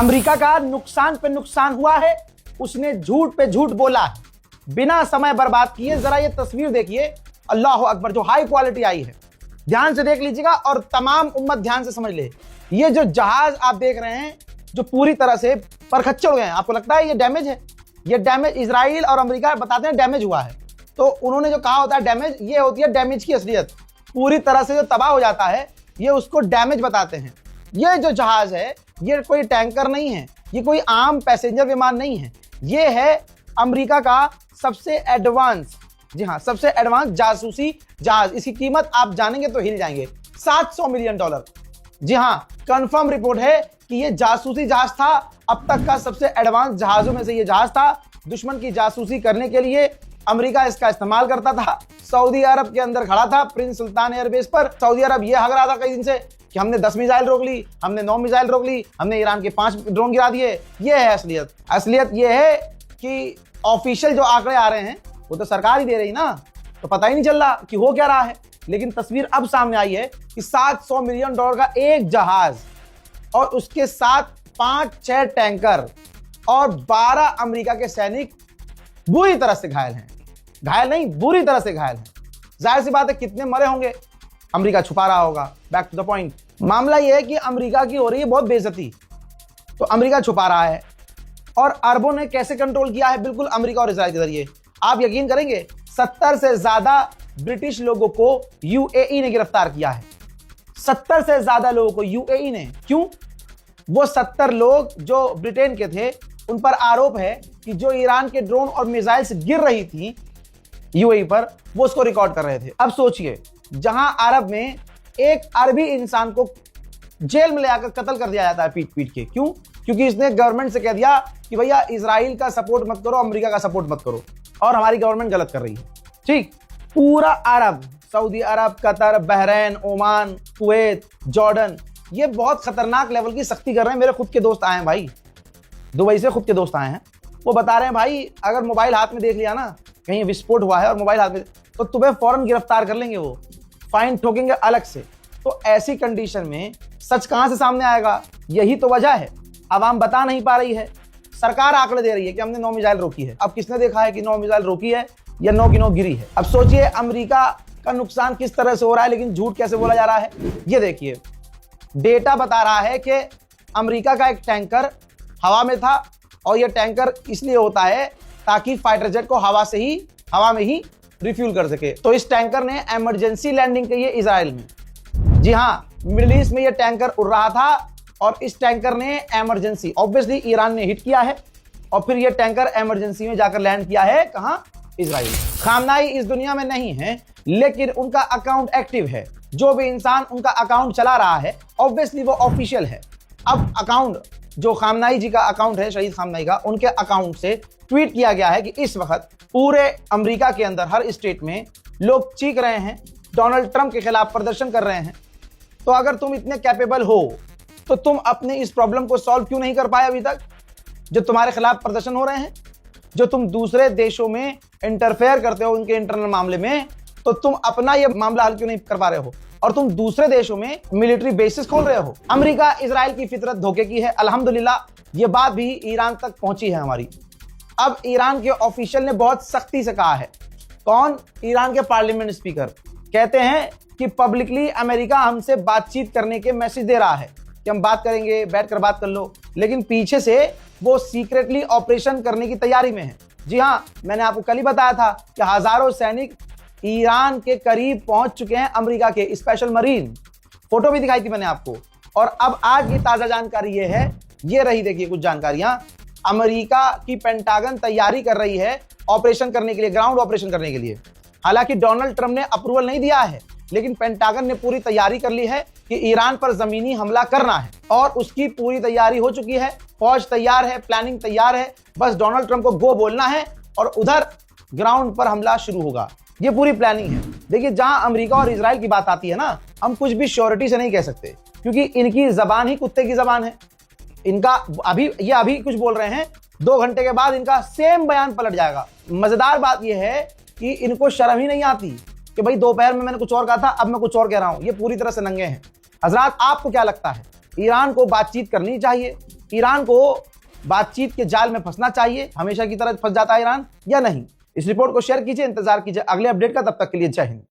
America का नुकसान पे नुकसान हुआ है, उसने झूठ पे झूठ बोला है। बिना समय बर्बाद किए जरा ये तस्वीर देखिए, अल्लाह अकबर, जो हाई क्वालिटी आई है, ध्यान से देख लीजिएगा और तमाम उम्मत ध्यान से समझ ले। ये जो जहाज आप देख रहे हैं जो पूरी तरह से परखच्चे हो गए हैं, आपको लगता है ये डैमेज है? ये डैमेज इजराइल और अमेरिका बताते हैं डैमेज हुआ है, तो उन्होंने जो कहा होता है डैमेज, ये होती है डैमेज की असलियत। पूरी तरह से जो तबाह हो जाता है ये उसको डैमेज बताते हैं। ये जो जहाज है ये कोई टैंकर नहीं है, ये कोई आम पैसेंजर विमान नहीं है, ये है अमेरिका का सबसे एडवांस, जी हाँ, सबसे एडवांस जासूसी जहाज। इसकी कीमत आप जानेंगे तो हिल जाएंगे, $700 मिलियन। जी हाँ, कंफर्म रिपोर्ट है कि ये जासूसी जहाज था, अब तक का सबसे एडवांस जहाजों में से ये जहाज था। दुश्मन की जासूसी करने के लिए अमेरिका इसका इस्तेमाल करता था। सऊदी अरब के अंदर खड़ा था प्रिंस सुल्तान एयरबेस पर। सऊदी अरब ये हग रहा था कई दिन से कि हमने 10 मिसाइल रोक ली, हमने 9 मिसाइल रोक ली, हमने ईरान के 5 ड्रोन गिरा दिए। ये है असलियत। असलियत ये है कि ऑफिशियल जो आंकड़े आ रहे हैं वो तो सरकार ही दे रही ना, तो पता ही नहीं चल रहा कि हो क्या रहा है। लेकिन तस्वीर अब सामने आई है कि $700 मिलियन का एक जहाज और उसके साथ 5-6 टैंकर और 12 अमेरिका के सैनिक बुरी तरह से घायल हैं। घायल नहीं, बुरी तरह से घायल हैं। जाहिर सी बात है कितने मरे होंगे अमेरिका छुपा रहा होगा। बैक टू द पॉइंट, मामला यह है कि अमेरिका की हो रही है बहुत बेइज्जती, तो अमेरिका छुपा रहा है। और अरबों ने कैसे कंट्रोल किया है? बिल्कुल अमेरिका और इजराइल के जरिए। आप यकीन करेंगे 70 से ज्यादा ब्रिटिश लोगों को यूएई ने गिरफ्तार किया है। 70 से ज्यादा लोगों को यूएई ने। क्यों? वो 70 लोग जो ब्रिटेन के थे, उन पर आरोप है कि जो ईरान के ड्रोन और मिसाइल्स गिर रही थी यूएई पर, वो उसको रिकॉर्ड कर रहे थे। अब सोचिए, जहां अरब में एक अरबी इंसान को जेल में ले आकर कत्ल कर दिया जाता है पीट पीट के। क्यों? क्योंकि इसने गवर्नमेंट से कह दिया कि भैया इजराइल का सपोर्ट मत करो, अमेरिका का सपोर्ट मत करो, और हमारी गवर्नमेंट गलत कर रही है। ठीक, पूरा Arab, Saudi Arab, Qatar, Bahrain, Oman, Kuwait, Jordan, ये बहुत खतरनाक लेवल की सख्ती कर रहे हैं। मेरे खुद के दोस्त आए हैं भाई, दुबई से खुद के दोस्त आए हैं, वो बता रहे हैं भाई अगर मोबाइल हाथ में देख लिया ना, कहीं विस्फोट हुआ है और मोबाइल हाथ में, तो तुम्हें फौरन गिरफ्तार कर लेंगे, वो फाइन ठोकेंगे अलग से। तो ऐसी कंडीशन में सच कहां से सामने आएगा? यही तो वजह है, आवाम बता नहीं पा रही है। सरकार आंकड़े दे रही है कि हमने 9 मिसाइल रोकी है। अब किसने देखा है कि 9 मिसाइल रोकी है या 9 की 9 गिरी है? अब सोचिए अमेरिका का नुकसान किस तरह से हो रहा है, लेकिन झूठ कैसे बोला जा रहा है। ये देखिए, डेटा बता रहा है कि अमेरिका का एक टैंकर हवा में था, और यह टैंकर इसलिए होता है ताकि फाइटर जेट को हवा में ही रिफ्यूल कर सके। तो इस टैंकर ने इमरजेंसी लैंडिंग की है इजराइल में। जी हाँ, मिडिल ईस्ट में यह टैंकर उड़ रहा था और इस टैंकर ने इमरजेंसी, ऑब्वियसली ईरान ने हिट किया है, और फिर यह टैंकर इमरजेंसी में जाकर लैंड किया है। कहां? इजराइल। खामनाई इस दुनिया में नहीं है, लेकिन उनका अकाउंट एक्टिव है। जो भी इंसान उनका अकाउंट चला रहा है, ऑब्वियसली वो ऑफिशियल है। अब अकाउंट जो खामनाई जी का अकाउंट है, शहीद खामनाई का, उनके अकाउंट से ट्वीट किया गया है कि इस वक्त पूरे अमेरिका के अंदर हर स्टेट में लोग चीख रहे हैं, डोनाल्ड ट्रंप के खिलाफ प्रदर्शन कर रहे हैं। तो अगर तुम इतने कैपेबल हो तो तुम अपने इस प्रॉब्लम को सॉल्व क्यों नहीं कर पाए अभी तक? जो तुम्हारे खिलाफ प्रदर्शन हो रहे हैं, जो तुम दूसरे देशों में इंटरफेयर करते हो उनके इंटरनल मामले में, तो तुम अपना ये मामला हल क्यों नहीं कर पा रहे हो? और तुम दूसरे देशों में मिलिट्री बेसिस खोल रहे हो। अमेरिका इजराइल की फितरत धोखे की है। अल्हम्दुलिल्लाह ये बात भी ईरान तक पहुंची है हमारी। अब ईरान के ऑफिशियल ने बहुत सख्ती से कहा है। कौन? ईरान के पार्लियामेंट स्पीकर कहते हैं कि पब्लिकली अमेरिका हमसे बातचीत करने के मैसेज दे रहा है कि हम बात करेंगे, बैठकर बात कर लो, लेकिन पीछे से वो सीक्रेटली ऑपरेशन करने की तैयारी में है। जी हाँ, मैंने आपको कल ही बताया था कि हजारों सैनिक ईरान के करीब पहुंच चुके हैं, अमेरिका के स्पेशल मरीन। फोटो भी दिखाई थी मैंने आपको। और अब आज की ताजा जानकारी ये है, ये रही देखिए कुछ जानकारियां। अमेरिका की पेंटागन तैयारी कर रही है ऑपरेशन करने के लिए, ग्राउंड ऑपरेशन करने के लिए। हालांकि डोनाल्ड ट्रंप ने अप्रूवल नहीं दिया है, लेकिन पेंटागन ने पूरी तैयारी कर ली है कि ईरान पर जमीनी हमला करना है, और उसकी पूरी तैयारी हो चुकी है। फौज तैयार है, प्लानिंग तैयार है, बस डोनाल्ड ट्रंप को गो बोलना है और उधर ग्राउंड पर हमला शुरू होगा। ये पूरी प्लानिंग है। देखिए, जहां अमेरिका और इजराइल की बात आती है ना, हम कुछ भी श्योरिटी से नहीं कह सकते, क्योंकि इनकी जबान ही कुत्ते की जबान है। इनका अभी कुछ बोल रहे हैं, 2 घंटे के बाद इनका सेम बयान पलट जाएगा। मजेदार बात यह है कि इनको शर्म ही नहीं आती कि भाई दोपहर में मैंने कुछ और कहा था, अब मैं कुछ और कह रहा हूं। ये पूरी तरह से नंगे हैं। हजरात, आपको क्या लगता है? ईरान को बातचीत करनी चाहिए ईरान को बातचीत के जाल में फंसना चाहिए, हमेशा की तरह फंस जाता है ईरान या नहीं? इस रिपोर्ट को शेयर कीजिए, इंतजार कीजिए अगले अपडेट का। तब तक के लिए जय हिंद।